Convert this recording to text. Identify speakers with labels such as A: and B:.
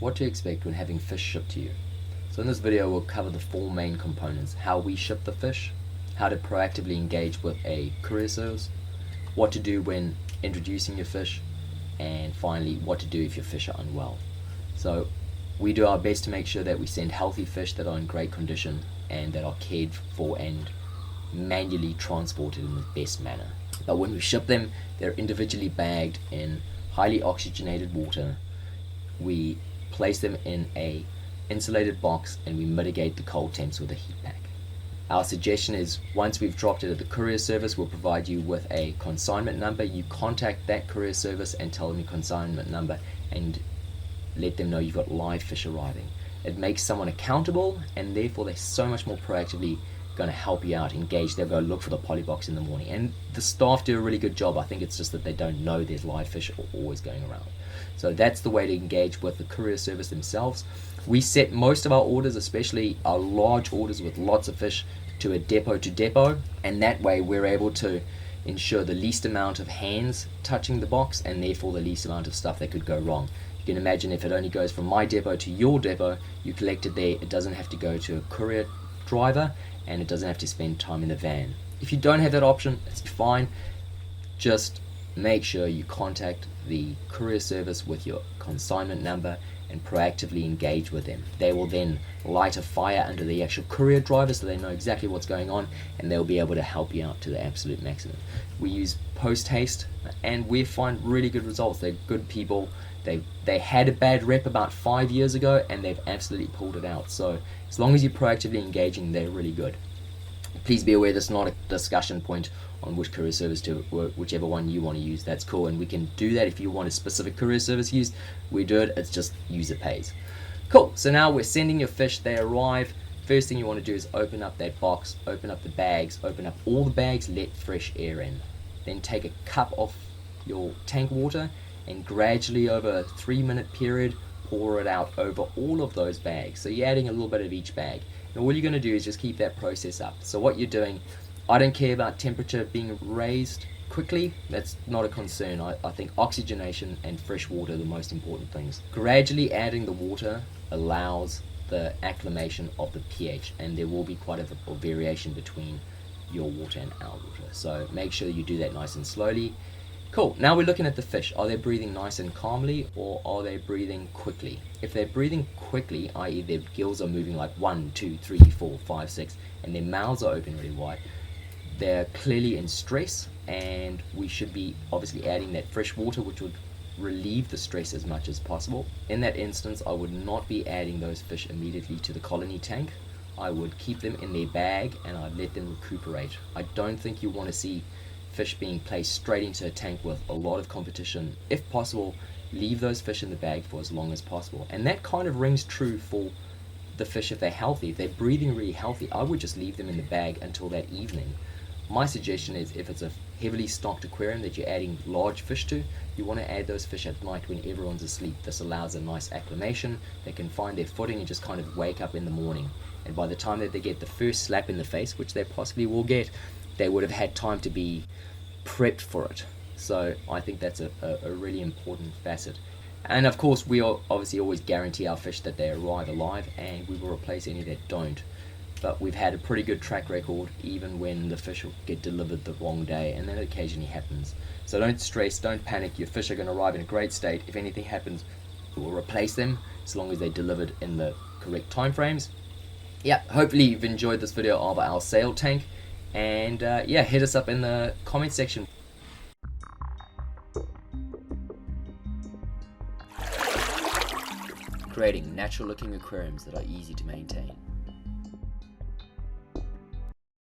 A: what to expect when having fish shipped to you. So in this video we'll cover the four main components: how we ship the fish, how to proactively engage with a courier service, what to do when introducing your fish, and finally what to do if your fish are unwell. So we do our best to make sure that we send healthy fish that are in great condition and that are cared for and manually transported in the best manner. But when we ship them, they're individually bagged in highly oxygenated water. We place them in a insulated box and we mitigate the cold temps with a heat pack. Our suggestion is, once we've dropped it at the courier service, we'll provide you with a consignment number. You contact that courier service and tell them your consignment number and let them know you've got live fish arriving. It makes someone accountable, and therefore they're so much more proactively going to help you out, engage. They'll go look for the polybox in the morning, and the staff do a really good job. I think it's just that they don't know there's live fish always going around. So that's the way to engage with the courier service themselves. We set most of our orders, especially our large orders with lots of fish, to a depot to depot, and that way we're able to ensure the least amount of hands touching the box and therefore the least amount of stuff that could go wrong. You can imagine if it only goes from my depot to your depot, you collect it there, it doesn't have to go to a courier driver and it doesn't have to spend time in the van. If you don't have that option, it's fine. Just make sure you contact the courier service with your consignment number and proactively engage with them. They will then light a fire under the actual courier driver so they know exactly what's going on, and they'll be able to help you out to the absolute maximum. We use post haste and we find really good results. They're good people. They had a bad rep about 5 years ago and they've absolutely pulled it out. So as long as you're proactively engaging, they're really good. Please be aware this is not a discussion point on which courier service to work. Whichever one you want to use, that's cool, and we can do that. If you want a specific courier service used, we do it. It's just user pays. Cool. So now we're sending your fish. They arrive. First thing you want to do is open up that box, open up the bags, open up all the bags, let fresh air in. Then take a cup of your tank water and gradually over a 3-minute period pour it out over all of those bags. So you're adding a little bit of each bag. And all you're going to do is just keep that process up. So what you're doing, I don't care about temperature being raised quickly. That's not a concern. I think oxygenation and fresh water are the most important things. Gradually adding the water allows the acclimation of the pH, and there will be quite a variation between your water and our water. So make sure you do that nice and slowly. Cool. Now we're looking at the fish. Are they breathing nice and calmly, or are they breathing quickly? If they're breathing quickly, i.e. their gills are moving like 1, 2, 3, 4, 5, 6, and their mouths are open really wide, they're clearly in stress, and we should be obviously adding that fresh water, which would relieve the stress as much as possible. In that instance, I would not be adding those fish immediately to the colony tank. I would keep them in their bag and I'd let them recuperate. I don't think you want to see fish being placed straight into a tank with a lot of competition. If possible, leave those fish in the bag for as long as possible. And that kind of rings true for the fish if they're healthy. If they're breathing really healthy, I would just leave them in the bag until that evening. My suggestion is, if it's a heavily stocked aquarium that you're adding large fish to, you want to add those fish at night when everyone's asleep. This allows a nice acclimation. They can find their footing and just kind of wake up in the morning. And by the time that they get the first slap in the face, which they possibly will get, they would have had time to be prepped for it. So I think that's a really important facet. And of course, we are obviously always guarantee our fish that they arrive alive, and we will replace any that don't. But we've had a pretty good track record even when the fish will get delivered the wrong day, and that occasionally happens. So don't stress, don't panic. Your fish are going to arrive in a great state. If anything happens, we'll replace them as long as they're delivered in the correct time frames. Yeah, hopefully you've enjoyed this video of our sail tank, and yeah, hit us up in the comment section. Creating natural looking aquariums that are easy to maintain.